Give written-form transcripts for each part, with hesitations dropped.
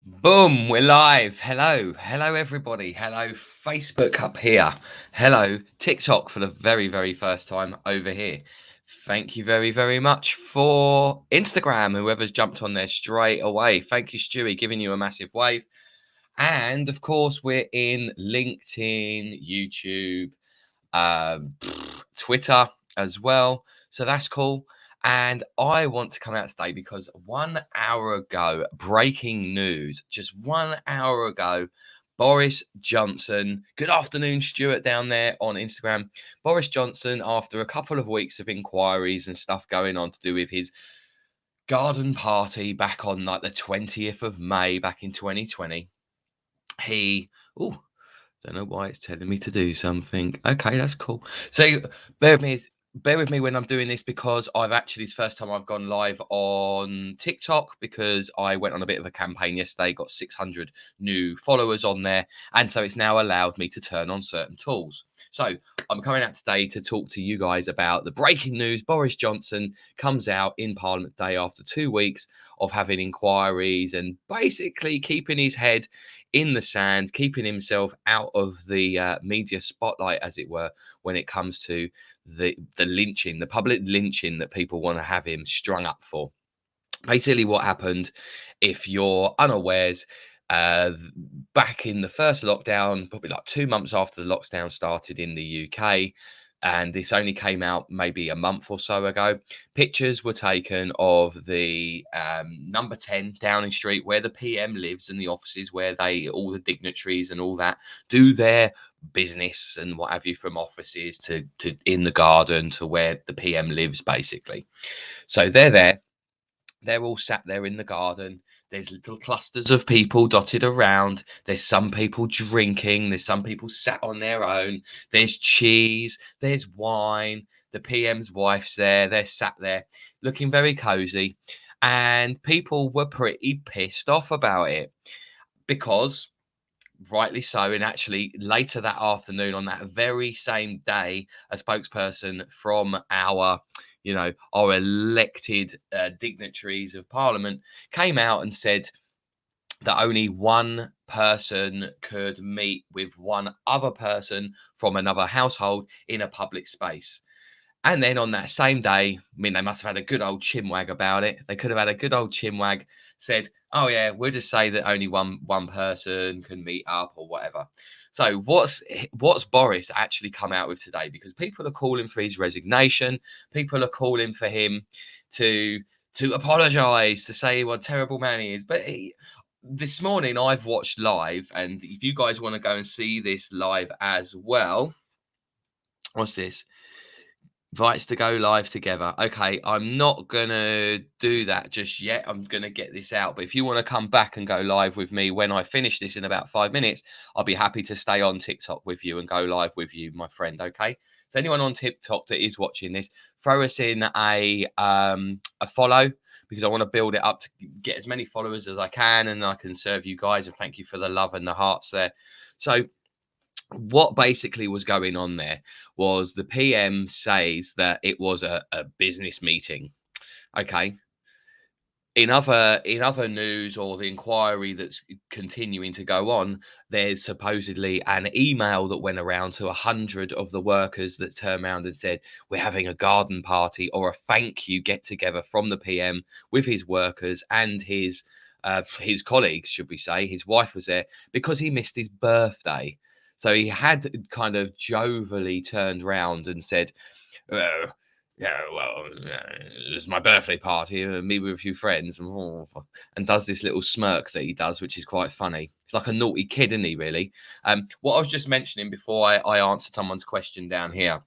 Boom, we're live. Hello, everybody. Hello, Facebook up here. Hello, TikTok for the very first time over here. Thank you very much for Instagram, whoever's jumped on there straight away. Thank you, Stewie, giving you a massive wave. And of course, we're in LinkedIn, YouTube, um, Twitter as well. So that's cool. And I want to come out today because 1 hour ago, breaking news, just 1 hour ago, Boris Johnson, good afternoon, Stuart, down there on Instagram. Boris Johnson, after a couple of weeks of inquiries and stuff going on to do with his garden party back on like the 20th of May back in 2020, he, oh, don't know why it's telling me to do something. Okay, that's cool. So bear with me. Bear with me when I'm doing this because it's the first time I've gone live on TikTok because I went on a bit of a campaign yesterday, got 600 new followers on there, and so it's now allowed me to turn on certain tools. So I'm coming out today to talk to you guys about the breaking news. Boris Johnson comes out in Parliament Day after 2 weeks of having inquiries and basically keeping his head in the sand, keeping himself out of the media spotlight, as it were, when it comes to the lynching, the public lynching that people want to have him strung up for. Basically, what happened, if you're unawares, uh, back in the first lockdown, probably like 2 months after the lockdown started in the UK, and this only came out maybe a month or so ago. Pictures were taken of the number 10 Downing Street, where the PM lives, and the offices where all the dignitaries and all that do their business and what have you, from offices to in the garden to where the PM lives, basically. So they're there. They're all sat there in the garden. There's little clusters of people dotted around. There's some people drinking. There's some people sat on their own. There's cheese. There's wine. The PM's wife's there. They're sat there looking very cozy. And people were pretty pissed off about it because, rightly so, and actually later that afternoon on that very same day, a spokesperson from our elected dignitaries of Parliament came out and said that only one person could meet with one other person from another household in a public space. And then on that same day, I mean, they must have had a good old chinwag about it. They could have had a good old chinwag, said, "Oh yeah, we'll just say that only one person can meet up or whatever." So what's Boris actually come out with today? Because people are calling for his resignation. People are calling for him to apologise, to say what a terrible man he is. But this morning I've watched live, and if you guys want to go and see this live as well, what's this? Invites to go live together. Okay, I'm not gonna do that just yet. I'm gonna get this out. But if you want to come back and go live with me when I finish this in about 5 minutes, I'll be happy to stay on TikTok with you and go live with you, my friend. Okay. So anyone on TikTok that is watching this, throw us in a follow, because I want to build it up to get as many followers as I can, and I can serve you guys. And thank you for the love and the hearts there. So what basically was going on there was the PM says that it was a business meeting. Okay. In other news, or the inquiry that's continuing to go on, there's supposedly an email that went around to 100 of the workers that turned around and said, "We're having a garden party or a thank you get together from the PM with his workers and his colleagues, should we say. His wife was there because he missed his birthday." So he had kind of jovially turned round and said, "Oh, yeah, well, it was my birthday party, me with a few friends," and does this little smirk that he does, which is quite funny. It's like a naughty kid, isn't he, really? What I was just mentioning before I answered someone's question down here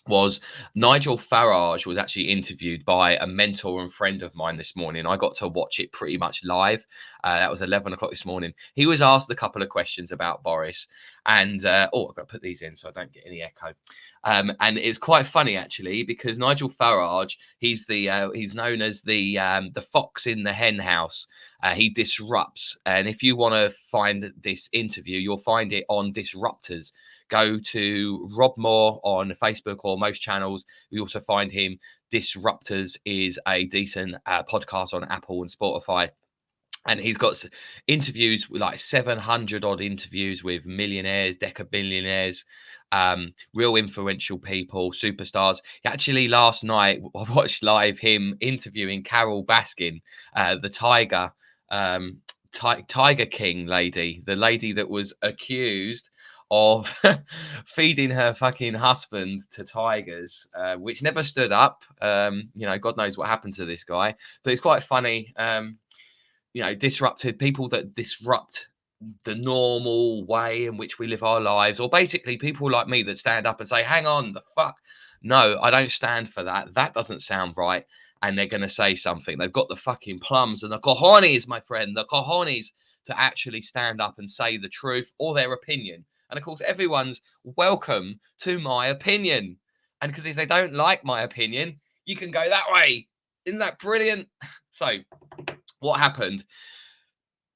was Nigel Farage was actually interviewed by a mentor and friend of mine this morning. I got to watch it pretty much live. That was 11 o'clock this morning. He was asked a couple of questions about Boris, and I've got to put these in so I don't get any echo. And it's quite funny actually, because Nigel Farage, he's known as the fox in the hen house. He disrupts, and if you want to find this interview, you'll find it on Disruptors. Go to Rob Moore on Facebook or most channels. We also find him. Disruptors is a decent podcast on Apple and Spotify. and he's got interviews with like 700 odd interviews with millionaires, decabillionaires, real influential people, superstars. Actually, last night I watched live him interviewing Carol Baskin, the um, Tiger King lady, the lady that was accused of feeding her fucking husband to tigers, which never stood up. God knows what happened to this guy, but it's quite funny. Disrupted people that disrupt the normal way in which we live our lives, or basically people like me that stand up and say, hang on, the fuck, no, I don't stand for that, that doesn't sound right, and they're going to say something. They've got the fucking plums and the cojones, my friend, the cojones, to actually stand up and say the truth or their opinion. And of course everyone's welcome to my opinion, and because if they don't like my opinion, you can go that way. Isn't that brilliant? So what happened?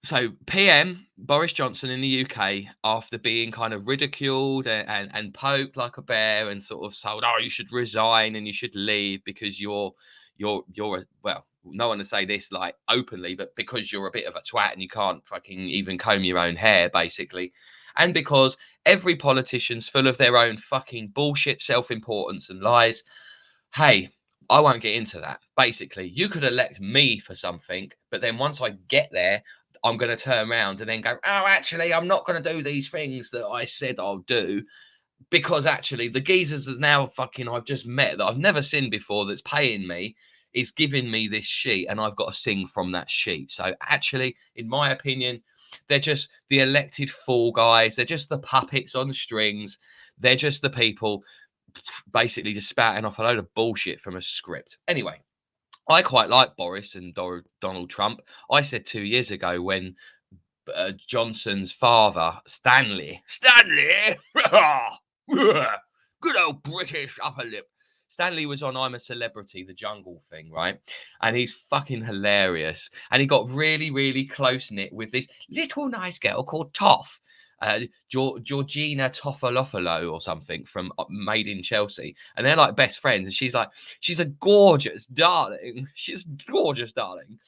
So PM Boris Johnson in the UK, after being kind of ridiculed and poked like a bear and sort of told, oh, you should resign and you should leave because well, no one to say this like openly, but because you're a bit of a twat and you can't fucking even comb your own hair, basically. And because every politician's full of their own fucking bullshit, self-importance and lies. Hey, I won't get into that. Basically, you could elect me for something, but then once I get there, I'm going to turn around and then go, oh, actually, I'm not going to do these things that I said I'll do, because actually the geezers that now fucking I've just met that I've never seen before that's paying me is giving me this sheet and I've got to sing from that sheet. So actually, in my opinion, they're just the elected fool guys. They're just the puppets on strings. They're just the people basically just spouting off a load of bullshit from a script. Anyway, I quite like Boris and Donald Trump. I said 2 years ago when Johnson's father, Stanley, good old British upper lip. Stanley was on I'm a Celebrity, the jungle thing, right? And he's fucking hilarious. And he got really, really close knit with this little nice girl called Toff. Georgina Toffalofalo or something from Made in Chelsea, and they're like best friends. And she's a gorgeous darling. She's gorgeous darling.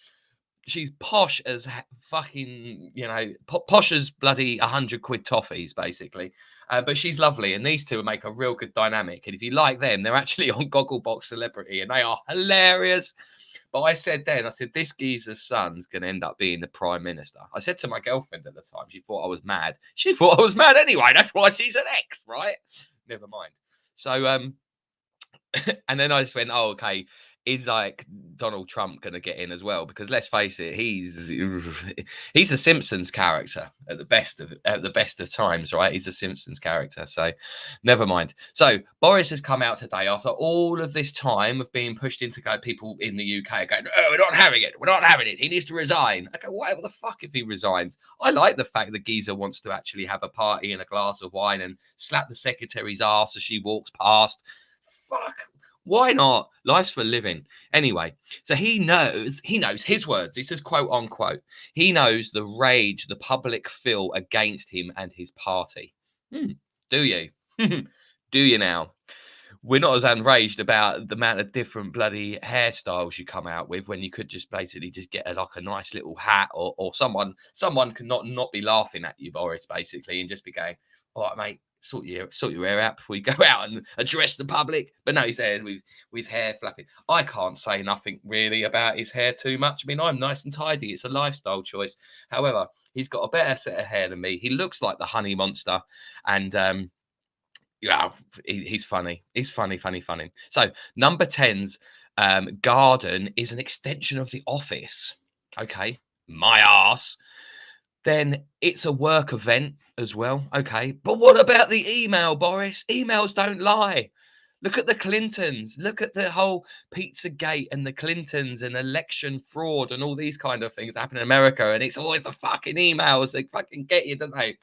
She's posh as fucking, posh as bloody 100 quid toffees, basically. But she's lovely, and these two make a real good dynamic. And if you like them, they're actually on Gogglebox Celebrity, and they are hilarious. But I said, this geezer's son's going to end up being the prime minister. I said to my girlfriend at the time, she thought I was mad. She thought I was mad anyway. That's why she's an ex, right? Never mind. So, and then I just went, oh, okay. Is like Donald Trump going to get in as well? Because let's face it, he's a Simpsons character at the best of times, right? He's a Simpsons character, so never mind. So Boris has come out today after all of this time of being pushed into people in the UK going, oh, we're not having it. We're not having it. He needs to resign. I go, whatever the fuck if he resigns. I like the fact that Geezer wants to actually have a party and a glass of wine and slap the secretary's ass as she walks past. Fuck. Why not? Life's for living. Anyway, so he knows his words. He says, quote unquote, he knows the rage the public feel against him and his party. Do you? Do you now? We're not as enraged about the amount of different bloody hairstyles you come out with when you could just basically just get a nice little hat, or someone could not be laughing at you, Boris, basically, and just be going, all right, mate, sort your hair out before you go out and address the public. But no, he's there with his hair flapping. I can't say nothing really about his hair too much. I mean, I'm nice and tidy. It's a lifestyle choice. However, he's got a better set of hair than me. He looks like the honey monster, and he's funny. He's funny. So number 10's garden is an extension of the office. Okay, my ass. Then it's a work event as well. Okay. But what about the email, Boris? Emails don't lie. Look at the Clintons. Look at the whole Pizzagate and the Clintons and election fraud and all these kind of things happen in America. And it's always the fucking emails. They fucking get you, don't they?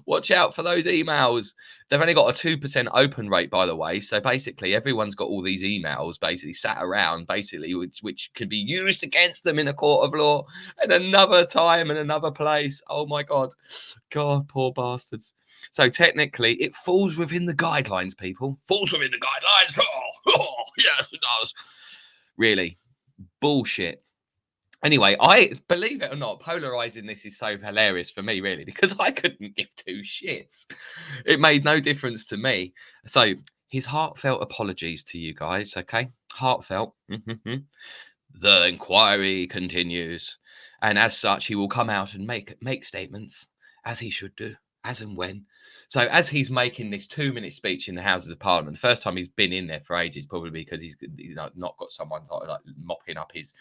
Watch out for those emails. They've only got a 2% open rate, by the way. So basically, everyone's got all these emails basically sat around, basically, which can be used against them in a court of law at another time and another place. Oh my God, poor bastards. So technically, it falls within the guidelines, people. Falls within the guidelines. Oh yes, it does. Really, bullshit. Anyway, I believe it or not, polarizing this is so hilarious for me, really, because I couldn't give two shits. It made no difference to me. So, his heartfelt apologies to you guys, okay? Heartfelt. The inquiry continues, and as such, he will come out and make statements as he should do, as and when. So, as he's making this 2-minute speech in the Houses of Parliament, the first time he's been in there for ages, probably because he's not got someone like mopping up his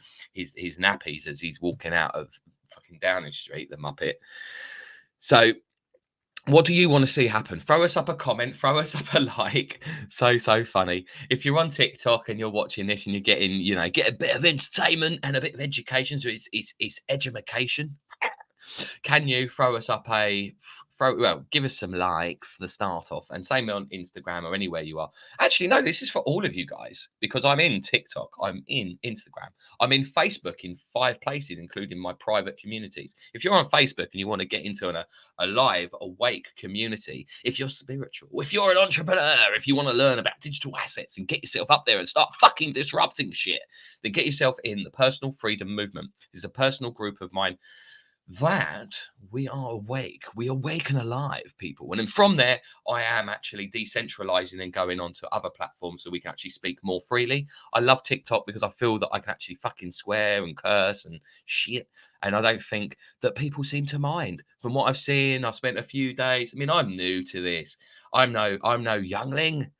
nappies as he's walking out of fucking Downing Street, the Muppet. So, what do you want to see happen? Throw us up a comment, throw us up a like. So funny. If you're on TikTok and you're watching this and you're getting, get a bit of entertainment and a bit of education, so it's edumacation. Can you throw us up give us some likes for the start off, and same on Instagram or anywhere you are. Actually, no, this is for all of you guys, because I'm in TikTok, I'm in Instagram, I'm in Facebook in 5 places, including my private communities. If you're on Facebook and you want to get into a live, awake community, if you're spiritual, if you're an entrepreneur, if you want to learn about digital assets and get yourself up there and start fucking disrupting shit, then get yourself in the Personal Freedom Movement. This is a personal group of mine that we are awake. We awaken alive, people. And then from there, I am actually decentralizing and going on to other platforms so we can actually speak more freely. I love TikTok because I feel that I can actually fucking swear and curse and shit. And I don't think that people seem to mind. From what I've seen, I've spent a few days. I mean, I'm new to this. I'm no youngling.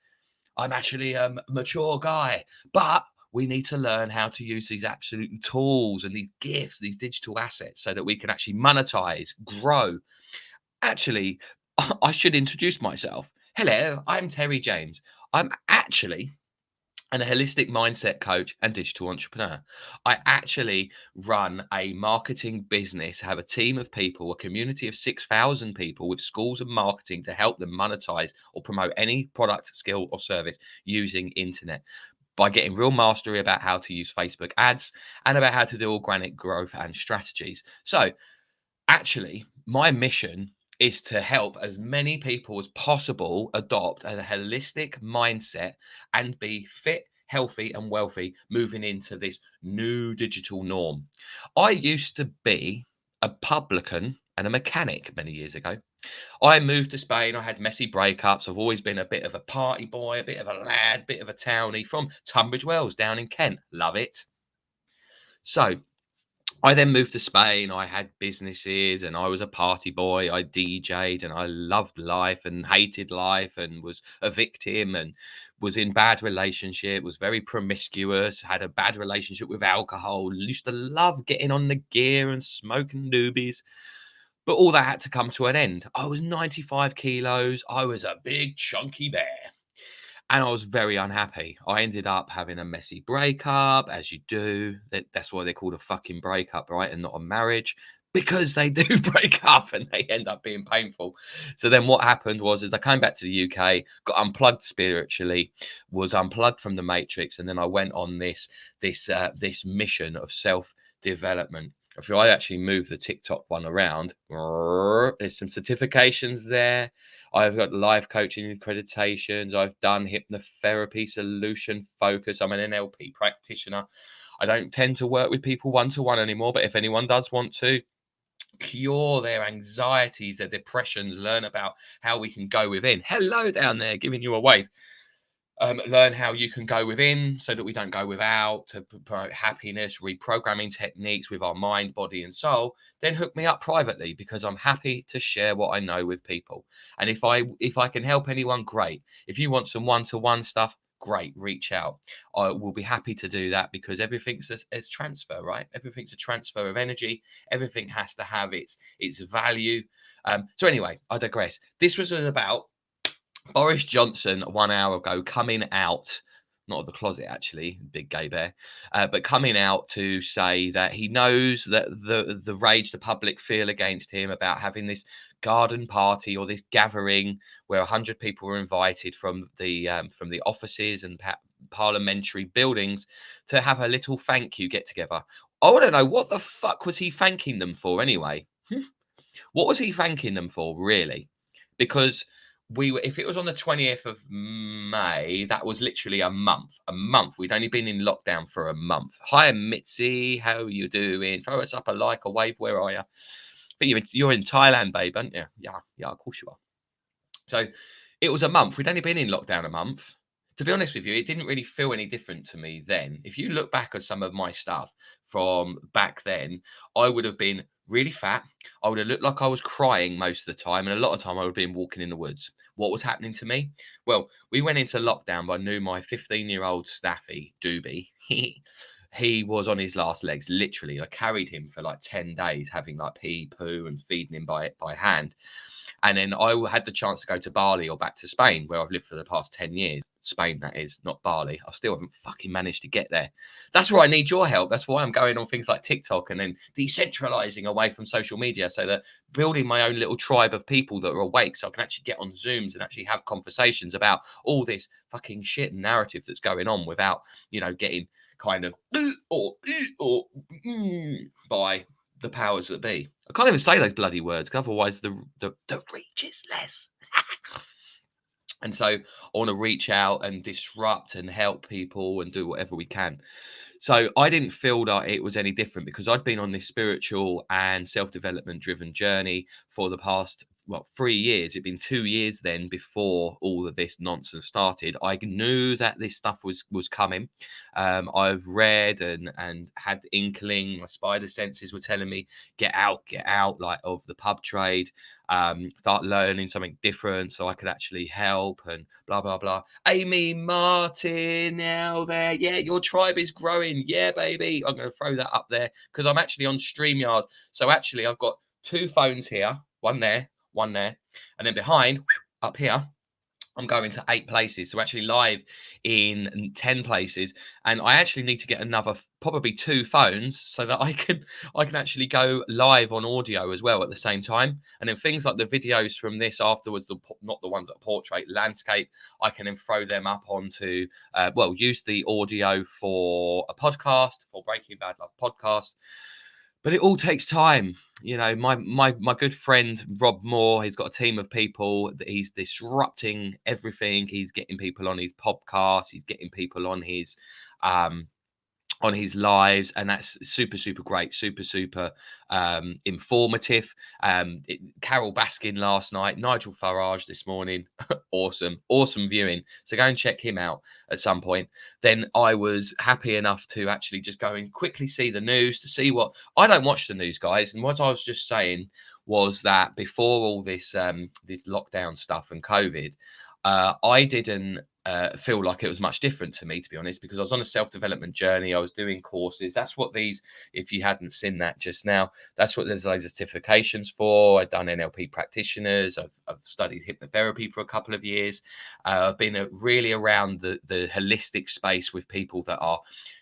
I'm actually a mature guy, but we need to learn how to use these absolute tools and these gifts, these digital assets, so that we can actually monetize, grow. Actually, I should introduce myself. Hello, I'm Terry James. I'm actually a holistic mindset coach and digital entrepreneur. I actually run a marketing business, have a team of people, a community of 6,000 people with schools of marketing to help them monetize or promote any product, skill, or service using internet by getting real mastery about how to use Facebook ads and about how to do organic growth and strategies. So, actually, my mission is to help as many people as possible adopt a holistic mindset and be fit, healthy, and wealthy moving into this new digital norm. I used to be a publican and a mechanic many years ago. I moved to Spain. I had messy breakups. I've always been a bit of a party boy, a bit of a lad, bit of a townie from Tunbridge Wells down in Kent. Love it. So I then moved to Spain. I had businesses and I was a party boy. I DJ'd and I loved life and hated life and was a victim and was in bad relationship, was very promiscuous, had a bad relationship with alcohol, used to love getting on the gear and smoking doobies. But all that had to come to an end. I was 95 kilos. I was a big chunky bear. And I was very unhappy. I ended up having a messy breakup, as you do. That's why they're called a fucking breakup, right? And not a marriage, because they do break up and they end up being painful. So then what happened was, as I came back to the UK, got unplugged spiritually, was unplugged from the matrix, and then I went on this mission of self-development. If I actually move the TikTok one around, there's some certifications there. I've got life coaching accreditations. I've done hypnotherapy solution focus. I'm an NLP practitioner. I don't tend to work with people one-to-one anymore, but if anyone does want to cure their anxieties, their depressions, learn about how we can go within. Hello down there, giving you a wave. Learn how you can go within so that we don't go without, to promote happiness, reprogramming techniques with our mind, body, and soul, then hook me up privately, because I'm happy to share what I know with people. And if I can help anyone, great. If you want some one-to-one stuff, great, reach out. I will be happy to do that, because everything's a transfer, right? Everything's a transfer of energy. Everything has to have its value. So anyway, I digress. This was about Boris Johnson 1 hour ago coming out, not of the closet actually, big gay bear, but coming out to say that he knows that the rage the public feel against him about having this garden party or this gathering where 100 people were invited from the offices and parliamentary buildings to have a little thank you get together. I want to know, what the fuck was he thanking them for anyway? What was he thanking them for, really? Because we were, if it was on the 20th of May, that was literally a month. A month. We'd only been in lockdown for a month. Hi, Mitzi. How are you doing? Throw us up a like, a wave. Where are you? But you're in Thailand, babe, aren't you? Yeah, yeah, of course you are. So it was a month. We'd only been in lockdown a month. To be honest with you, it didn't really feel any different to me then. If you look back at some of my stuff from back then, I would have been really fat. I would have looked like I was crying most of the time. And a lot of time I would have been walking in the woods. What was happening to me? Well, we went into lockdown, but I knew my 15-year-old Staffy, Doobie, he was on his last legs, literally. I carried him for like 10 days, having like pee, poo, and feeding him by hand. And then I had the chance to go to Bali or back to Spain, where I've lived for the past 10 years. Spain, that is, not Bali. I still haven't fucking managed to get there. That's where I need your help. That's why I'm going on things like TikTok and then decentralizing away from social media, so that building my own little tribe of people that are awake, so I can actually get on Zooms and actually have conversations about all this fucking shit and narrative that's going on without, getting kind of or by the powers that be. I can't even say those bloody words, 'cause otherwise the reach is less. And so I want to reach out and disrupt and help people and do whatever we can. So I didn't feel that it was any different, because I'd been on this spiritual and self-development driven journey for the past, 3 years. It'd been 2 years then before all of this nonsense started. I knew that this stuff was coming. I've read and had inkling. My spider senses were telling me, get out, like, of the pub trade. Start learning something different so I could actually help, and blah blah blah. Amy Martin, now there, yeah, your tribe is growing, yeah, baby. I'm going to throw that up there because I'm actually on StreamYard. So actually, I've got two phones here, one there, and then behind, up here, I'm going to 8 places. So actually live in 10 places. And I actually need to get another, probably 2 phones, so that I can actually go live on audio as well at the same time. And then things like the videos from this afterwards, not the ones that portrait landscape, I can then throw them up onto, use the audio for a podcast, for Breaking Bad Love podcast. But it all takes time. My good friend Rob Moore, he's got a team of people that he's disrupting everything. He's getting people on his podcast. He's getting people on his lives, and that's super, super great, super informative. Carol Baskin last night, Nigel Farage this morning. awesome viewing. So go and check him out at some point. Then I was happy enough to actually just go and quickly see the news, to see what, I don't watch the news, guys. And what I was just saying was that before all this this lockdown stuff and COVID, I didn't feel like it was much different to me, to be honest, because I was on a self-development journey. I was doing courses. That's what these, if you hadn't seen that just now, that's what there's loads of certifications for. I've done NLP practitioners. I've studied hypnotherapy for a couple of years. I've been really around the holistic space with people that are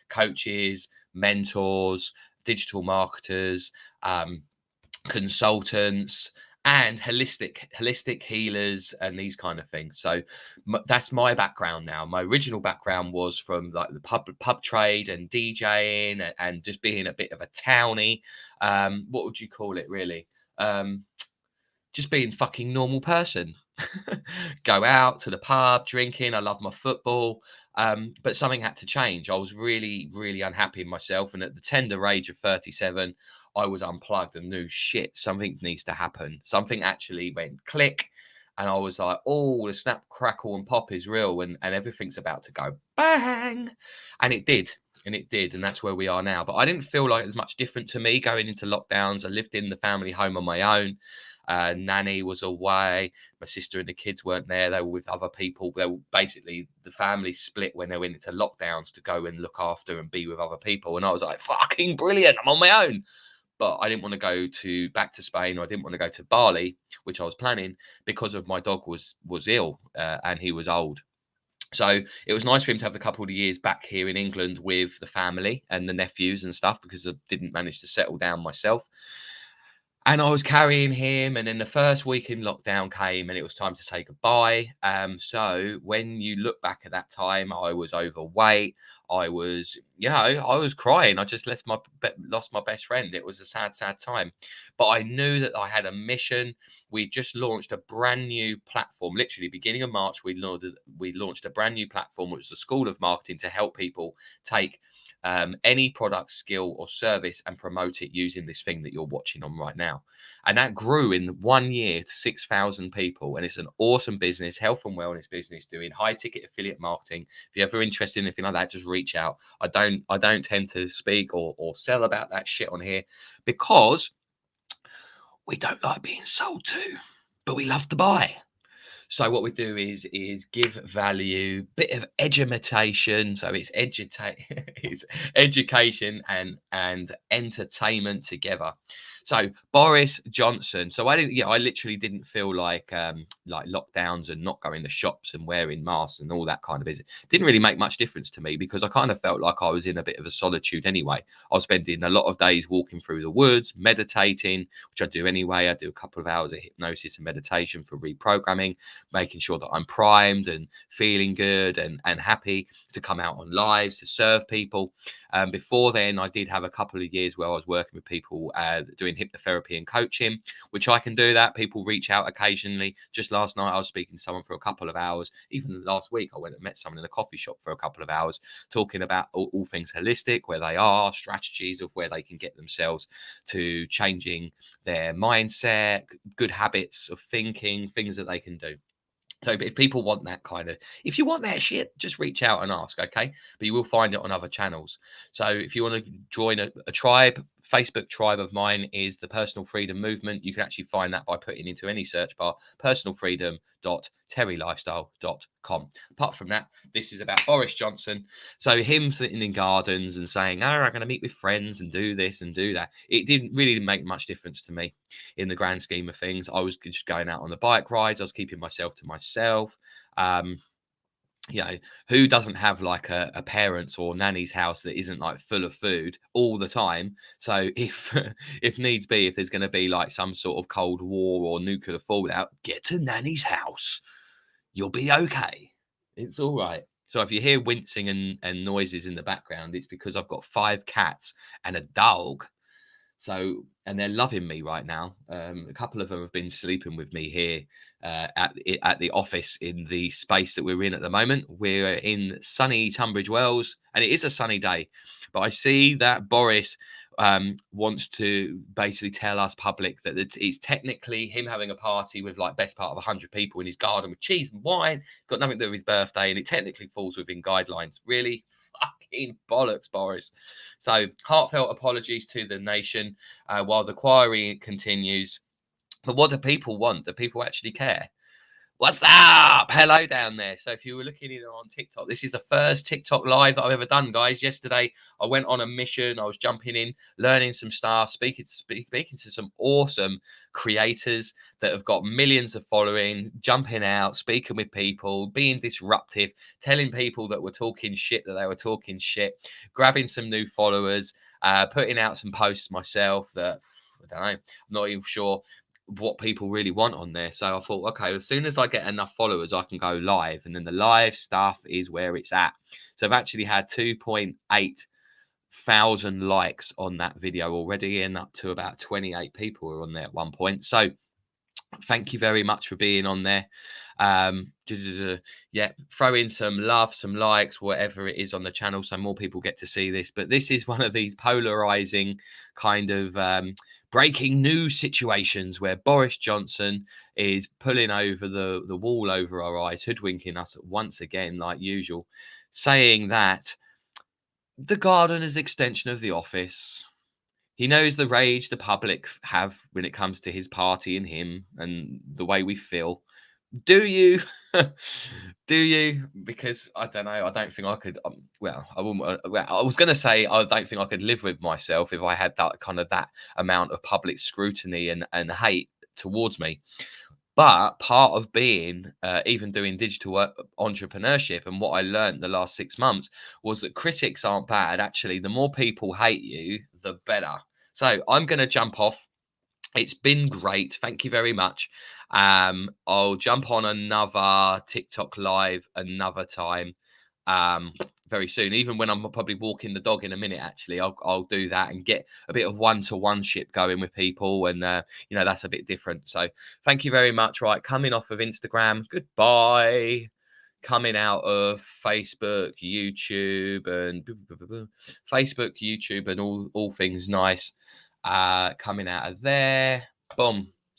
coaches, mentors, digital marketers, consultants, and holistic healers, and these kind of things. So that's my background now. My original background was from like the pub trade and DJing and just being a bit of a townie. What would you call it, really? Just being fucking normal person. Go out to the pub, drinking. I love my football. But something had to change. I was really, really unhappy in myself. And at the tender age of 37, I was unplugged and knew, shit, something needs to happen. Something actually went click. And I was like, oh, the snap, crackle, and pop is real. And everything's about to go bang. And it did. And that's where we are now. But I didn't feel like it was much different to me going into lockdowns. I lived in the family home on my own. Nanny was away. My sister and the kids weren't there. They were with other people. They were basically, the family split when they went into lockdowns to go and look after and be with other people. And I was like, fucking brilliant. I'm on my own. But I didn't want to go back to Spain, or I didn't want to go to Bali, which I was planning, because of my dog was ill and he was old. So it was nice for him to have the couple of years back here in England with the family and the nephews and stuff, because I didn't manage to settle down myself. And I was carrying him, and then the first week in lockdown came, and it was time to say goodbye. So when you look back at that time, I was overweight. I was, I was crying. I just lost my best friend. It was a sad, sad time. But I knew that I had a mission. We just launched a brand new platform. Literally, beginning of March, we launched a brand new platform, which was the School of Marketing, to help people take any product, skill, or service and promote it using this thing that you're watching on right now. And that grew in 1 year to 6,000 people. And it's an awesome business, health and wellness business, doing high ticket affiliate marketing. If you're ever interested in anything like that, just reach out. I don't tend to speak or sell about that shit on here, because we don't like being sold to, but we love to buy. So what we do is give value, bit of edumatation. So it's it's education and entertainment together. So Boris Johnson. So I literally didn't feel like lockdowns and not going to shops and wearing masks and all that kind of business didn't really make much difference to me, because I kind of felt like I was in a bit of a solitude anyway. I was spending a lot of days walking through the woods, meditating, which I do anyway. I do a couple of hours of hypnosis and meditation for reprogramming, making sure that I'm primed and feeling good and happy to come out on lives to serve people. Before then, I did have a couple of years where I was working with people doing hypnotherapy and coaching, which I can do that. People reach out occasionally. Just last night, I was speaking to someone for a couple of hours. Even last week, I went and met someone in a coffee shop for a couple of hours, talking about all things holistic, where they are, strategies of where they can get themselves to changing their mindset, good habits of thinking, things that they can do. So if people want that if you want that shit, just reach out and ask, okay? But you will find it on other channels. So if you want to join a tribe, Facebook tribe of mine is the Personal Freedom Movement. You can actually find that by putting into any search bar, personalfreedom.terrylifestyle.com. Apart from that, this is about Boris Johnson. So him sitting in gardens and saying, oh, I'm going to meet with friends and do this and do that. It didn't really make much difference to me in the grand scheme of things. I was just going out on the bike rides. I was keeping myself to myself. Um, you know, who doesn't have like a parent's or nanny's house that isn't like full of food all the time? So if if needs be, if there's going to be like some sort of cold war or nuclear fallout, get to nanny's house. You'll be okay. It's all right. So if you hear wincing and noises in the background, it's because I've got 5 cats and a dog. So, and they're loving me right now. A couple of them have been sleeping with me here at the office in the space that we're in at the moment. We're in sunny Tunbridge Wells, and it is a sunny day. But I see that Boris wants to basically tell us public that it's technically him having a party with like best part of 100 people in his garden with cheese and wine. It's got nothing to do with his birthday, and it technically falls within guidelines. Really? Fucking bollocks, Boris. So, heartfelt apologies to the nation while the quarry continues. But what do people want? Do people actually care? What's up? Hello down there. So if you were looking in on TikTok, this is the first TikTok live that I've ever done, guys. Yesterday, I went on a mission. I was jumping in, learning some stuff, speaking to some awesome creators that have got millions of following, jumping out, speaking with people, being disruptive, telling people that were talking shit that they were talking shit, grabbing some new followers, putting out some posts myself that I don't know, I'm not even sure what people really want on there. So I thought, okay, as soon as I get enough followers, I can go live. And then the live stuff is where it's at. So I've actually had 2.8 thousand likes on that video already, and up to about 28 people were on there at one point. So thank you very much for being on there. Yeah, throw in some love, some likes, whatever it is on the channel, so more people get to see this. But this is one of these polarizing kind of breaking news situations where Boris Johnson is pulling over the wall over our eyes, hoodwinking us once again, like usual, saying that the garden is an extension of the office. He knows the rage the public have when it comes to his party and him and the way we feel. Do you? Do you? Because I don't know. I don't think I could. Well, I wouldn't. Well, I was going to say I don't think I could live with myself if I had that amount of public scrutiny and hate towards me. But part of being, even doing digital entrepreneurship, and what I learned the last 6 months was that critics aren't bad. Actually, the more people hate you, the better. So I'm going to jump off. It's been great. Thank you very much. I'll jump on another TikTok live another time um very soon. Even when I'm probably walking the dog in a minute, actually, I'll do that and get a bit of one-to-one ship going with people, and that's a bit different. So thank you very much. Right, coming off of Instagram, goodbye. Coming out of Facebook, YouTube, and Facebook, YouTube, and all things nice. Coming out of there, boom,